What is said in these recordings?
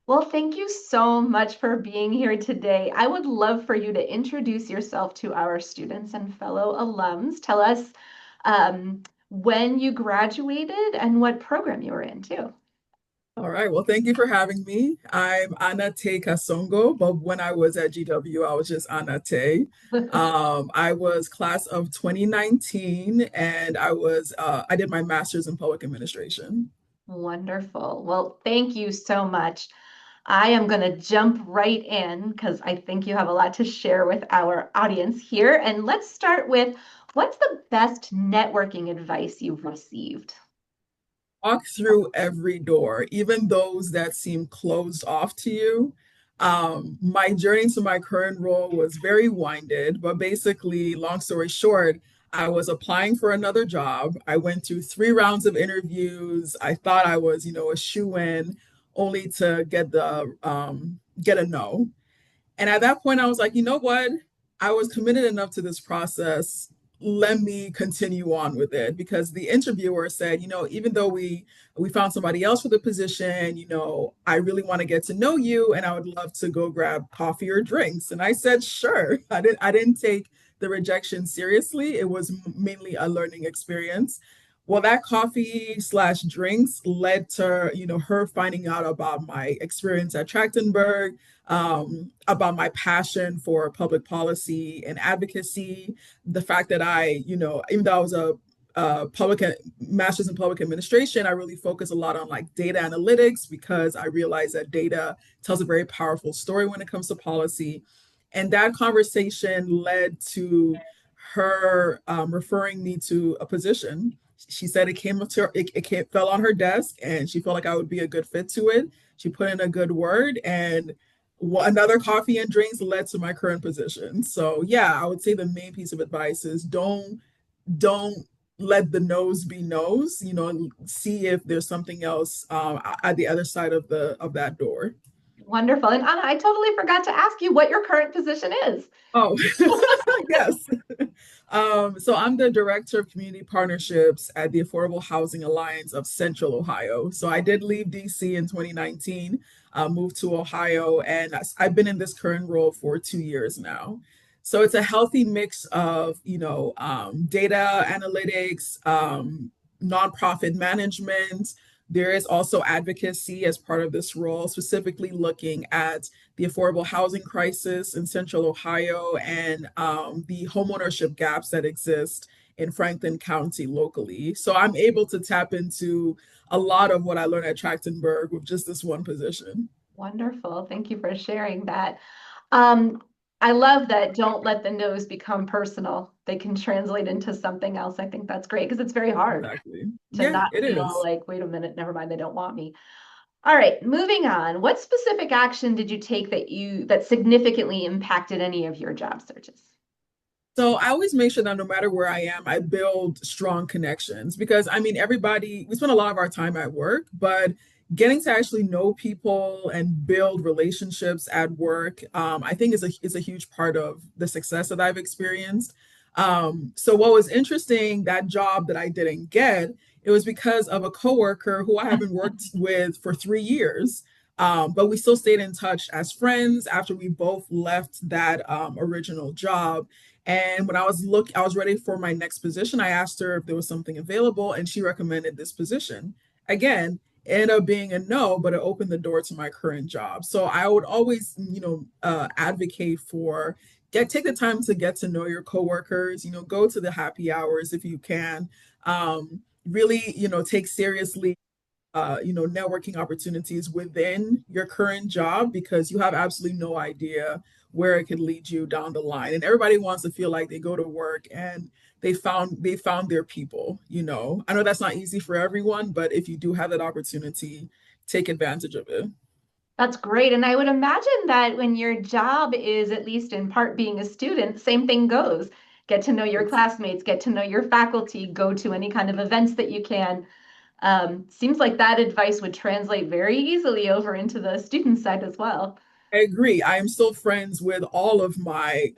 Well, thank you so much for being here today. I would love for you to introduce yourself to our students and fellow alums. Tell us when you graduated and what program you were in, too. All right. Well, thank you for having me. I'm Anna Teye-Kasongo, but when I was at GW, I was just Anna Tay. I was class of 2019, and I did my master's in public administration. Wonderful. Well, thank you so much. I am going to jump right in because I think you have a lot to share with our audience here. And let's start with what's the best networking advice you've received? Walk through every door, even those that seem closed off to you. My journey to my current role was very winded, but basically, long story short, I was applying for another job. I went through 3 rounds of interviews. I thought I was, a shoe-in, only to get a no. And at that point, I was like, you know what? I was committed enough to this process. Let me continue on with it because the interviewer said, even though we found somebody else for the position, I really want to get to know you and I would love to go grab coffee or drinks. And I said, sure. I didn't take the rejection seriously. It was mainly a learning experience. Well, that coffee slash drinks led to, her finding out about my experience at Trachtenberg, about my passion for public policy and advocacy, the fact that even though I was a public master's in public administration, I really focus a lot on like data analytics because I realize that data tells a very powerful story when it comes to policy. And that conversation led to her referring me to a position. She said it fell on her desk, and she felt like I would be a good fit to it. She put in a good word, and another coffee and drinks led to my current position. So yeah, I would say the main piece of advice is don't let the no's be no's. See if there's something else at the other side of that door. Wonderful. And Anna, I totally forgot to ask you what your current position is. Oh, yes. So I'm the director of community partnerships at the Affordable Housing Alliance of Central Ohio. So I did leave DC in 2019, moved to Ohio, and I've been in this current role for 2 years now. So it's a healthy mix of, data analytics, nonprofit management. There is also advocacy as part of this role, specifically looking at the affordable housing crisis in Central Ohio and the homeownership gaps that exist in Franklin County locally. So I'm able to tap into a lot of what I learned at Trachtenberg with just this one position. Wonderful. Thank you for sharing that. Um, I love that don't let the no's become personal. They can translate into something else. I think that's great because it's very hard Exactly. to Yeah, not it feel is. like, wait a minute, never mind, they don't want me. All right, moving on. What specific action did you take that significantly impacted any of your job searches? So I always make sure that no matter where I am, I build strong connections because I mean, we spend a lot of our time at work, but getting to actually know people and build relationships at work, I think is a huge part of the success that I've experienced. So what was interesting, that job that I didn't get, it was because of a coworker who I haven't worked with for 3 years. But we still stayed in touch as friends after we both left that original job. And when I was ready for my next position. I asked her if there was something available, and she recommended this position. Again, it ended up being a no, but it opened the door to my current job. So I would always, advocate for take the time to get to know your coworkers. Go to the happy hours if you can. Really, take seriously networking opportunities within your current job because you have absolutely no idea where it could lead you down the line. And everybody wants to feel like they go to work and they found their people. I know that's not easy for everyone, but if you do have that opportunity, take advantage of it. That's great. And I would imagine that when your job is, at least in part, being a student, same thing goes. Get to know your classmates, get to know your faculty, go to any kind of events that you can. Seems like that advice would translate very easily over into the student side as well. I agree. I am still friends with all of my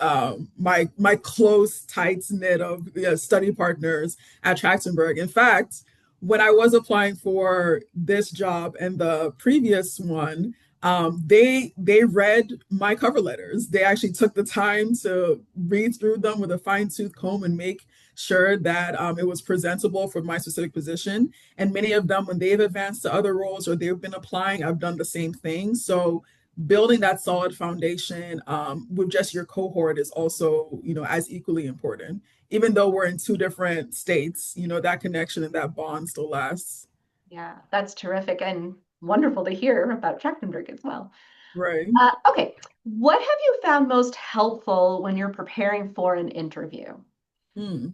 close, tight knit of study partners at Trachtenberg. In fact, when I was applying for this job and the previous one, They read my cover letters. They actually took the time to read through them with a fine-tooth comb and make sure that it was presentable for my specific position. And many of them, when they've advanced to other roles or they've been applying, I've done the same thing. So building that solid foundation with just your cohort is also, as equally important. Even though we're in two different states, that connection and that bond still lasts. Yeah, that's terrific and wonderful to hear about Trachtenberg as well. Right. Okay, what have you found most helpful when you're preparing for an interview? Hmm.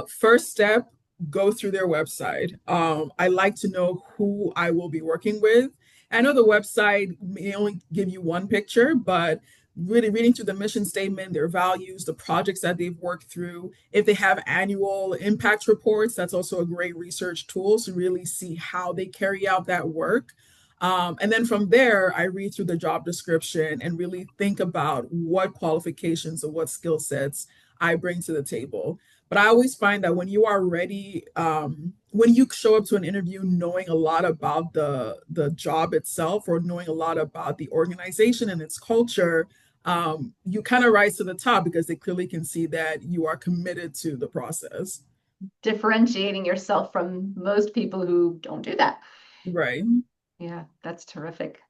First step, go through their website. I like to know who I will be working with. I know the website may only give you one picture, but really reading through the mission statement, their values, the projects that they've worked through. If they have annual impact reports, that's also a great research tool to really see how they carry out that work. And then from there, I read through the job description and really think about what qualifications or what skill sets I bring to the table. But I always find that when you are ready, when you show up to an interview knowing a lot about the job itself or knowing a lot about the organization and its culture, you kind of rise to the top because they clearly can see that you are committed to the process. Differentiating yourself from most people who don't do that. Right. Yeah, that's terrific.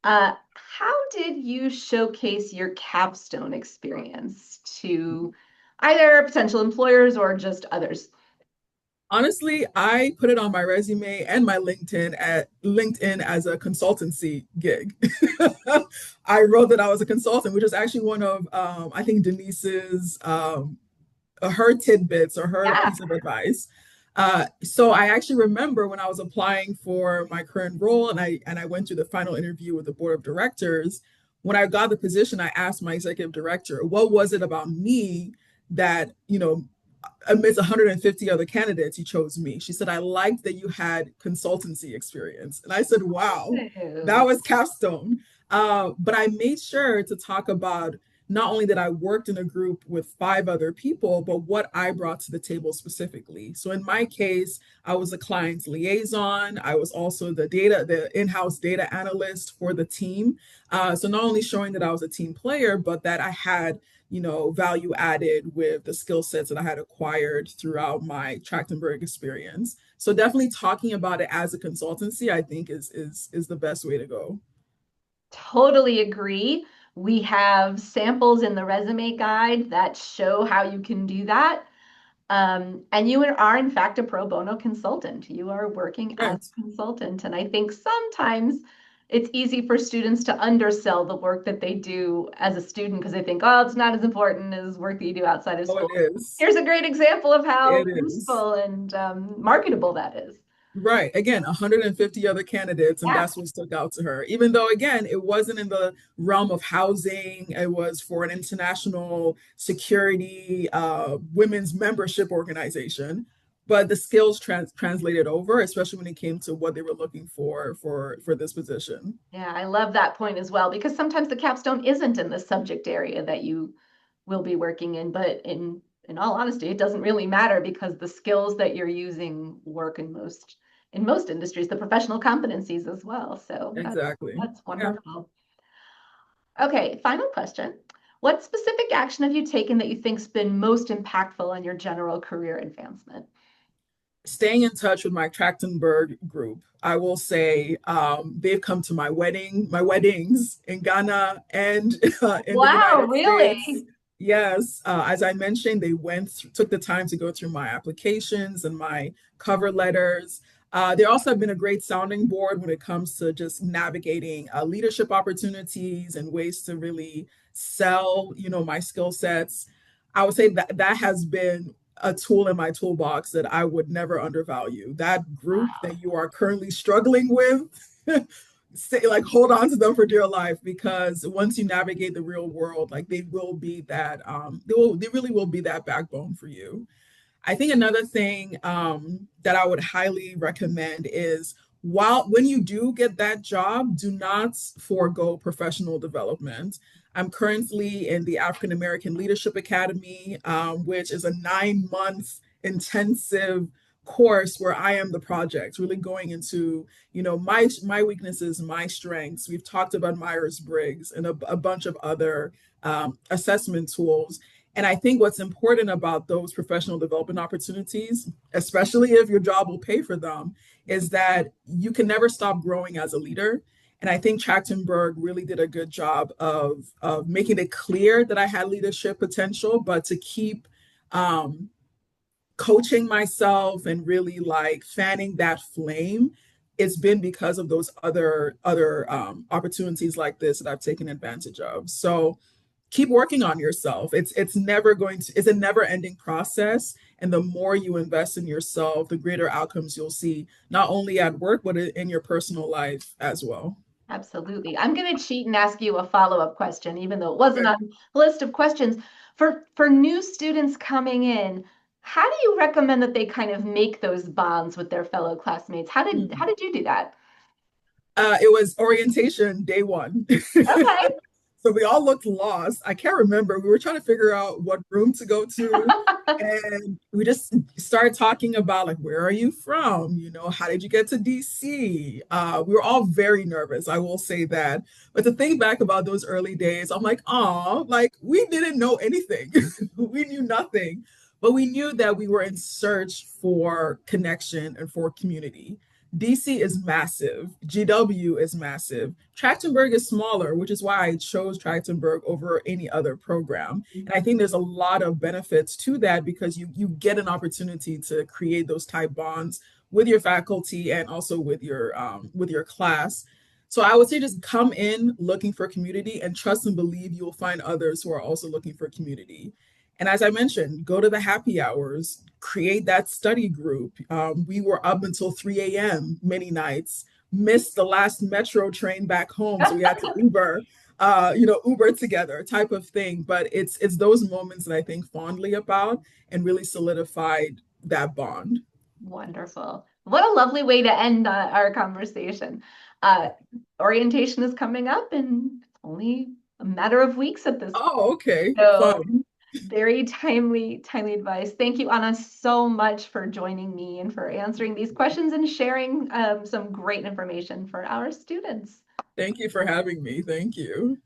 How did you showcase your capstone experience to either potential employers or just others? Honestly, I put it on my resume and my LinkedIn as a consultancy gig. I wrote that I was a consultant, which is actually one of I think Denise's her tidbits or her Yeah, piece of advice. So I actually remember when I was applying for my current role and I went to the final interview with the board of directors. When I got the position, I asked my executive director, what was it about me that, amidst 150 other candidates, you chose me. She said, I liked that you had consultancy experience. And I said, wow, that oh, was capstone. But I made sure to talk about not only that I worked in a group with 5 other people, but what I brought to the table specifically. So in my case, I was a client's liaison. I was also the in-house data analyst for the team. So not only showing that I was a team player, but that I had value added with the skill sets that I had acquired throughout my Trachtenberg experience. So definitely talking about it as a consultancy, I think is the best way to go. totally agree. We have samples in the resume guide that show how you can do that. And you are, in fact, a pro bono consultant. You are working as Right. a consultant. And I think sometimes it's easy for students to undersell the work that they do as a student because they think, oh, it's not as important as work that you do outside of Oh, it school. is. Here's a great example of how It is. useful and marketable that is. Right. Again, 150 other candidates, and Yeah. that's what stuck out to her. Even though, again, it wasn't in the realm of housing, it was for an international security women's membership organization. But the skills translated over, especially when it came to what they were looking for this position. Yeah, I love that point as well because sometimes the capstone isn't in the subject area that you will be working in, but in all honesty, it doesn't really matter because the skills that you're using work in most industries, the professional competencies as well. So Exactly. that's Yeah. wonderful. Okay, final question. What specific action have you taken that you think's been most impactful on your general career advancement? Staying in touch with my Trachtenberg group. I will say they've come to my weddings in Ghana and in the Wow, United States. really? Yes, as I mentioned, they took the time to go through my applications and my cover letters. They also have been a great sounding board when it comes to just navigating leadership opportunities and ways to really sell, my skill sets. I would say that that has been a tool in my toolbox that I would never undervalue. That group Wow. that you are currently struggling with, say, like hold on to them for dear life because once you navigate the real world, like they will be that they really will be that backbone for you. I think another thing that I would highly recommend is when you do get that job, do not forego professional development. I'm currently in the African American Leadership Academy, which is a 9 month intensive course where I am the project, really going into, my weaknesses, my strengths. We've talked about Myers-Briggs and a bunch of other assessment tools. And I think what's important about those professional development opportunities, especially if your job will pay for them, is that you can never stop growing as a leader. And I think Trachtenberg really did a good job of making it clear that I had leadership potential, but to keep um, coaching myself and really like fanning that flame, it's been because of those other opportunities like this that I've taken advantage of. So keep working on yourself. It's a never ending process. And the more you invest in yourself, the greater outcomes you'll see, not only at work, but in your personal life as well. Absolutely. I'm going to cheat and ask you a follow-up question, even though it wasn't Okay. on the list of questions. For new students coming in, how do you recommend that they kind of make those bonds with their fellow classmates? How did you do that? It was orientation day one. Okay. So we all looked lost. I can't remember. We were trying to figure out what room to go to. And we just started talking about like, where are you from? How did you get to DC? We were all very nervous, I will say that. But to think back about those early days, I'm like, oh, like we didn't know anything. We knew nothing. But we knew that we were in search for connection and for community. DC is massive. GW is massive. Trachtenberg is smaller, which is why I chose Trachtenberg over any other program. And I think there's a lot of benefits to that because you get an opportunity to create those type bonds with your faculty and also with your class. So I would say just come in looking for community and trust and believe you will find others who are also looking for community. And as I mentioned, go to the happy hours, create that study group. We were up until 3 a.m. many nights, missed the last metro train back home. So we had to Uber together type of thing. But it's those moments that I think fondly about and really solidified that bond. Wonderful. What a lovely way to end our conversation. Uh, Orientation is coming up in only a matter of weeks at this point. Oh, okay. So Fun. very timely advice. Thank you, Anna, so much for joining me and for answering these questions and sharing some great information for our students. Thank you for having me. Thank you.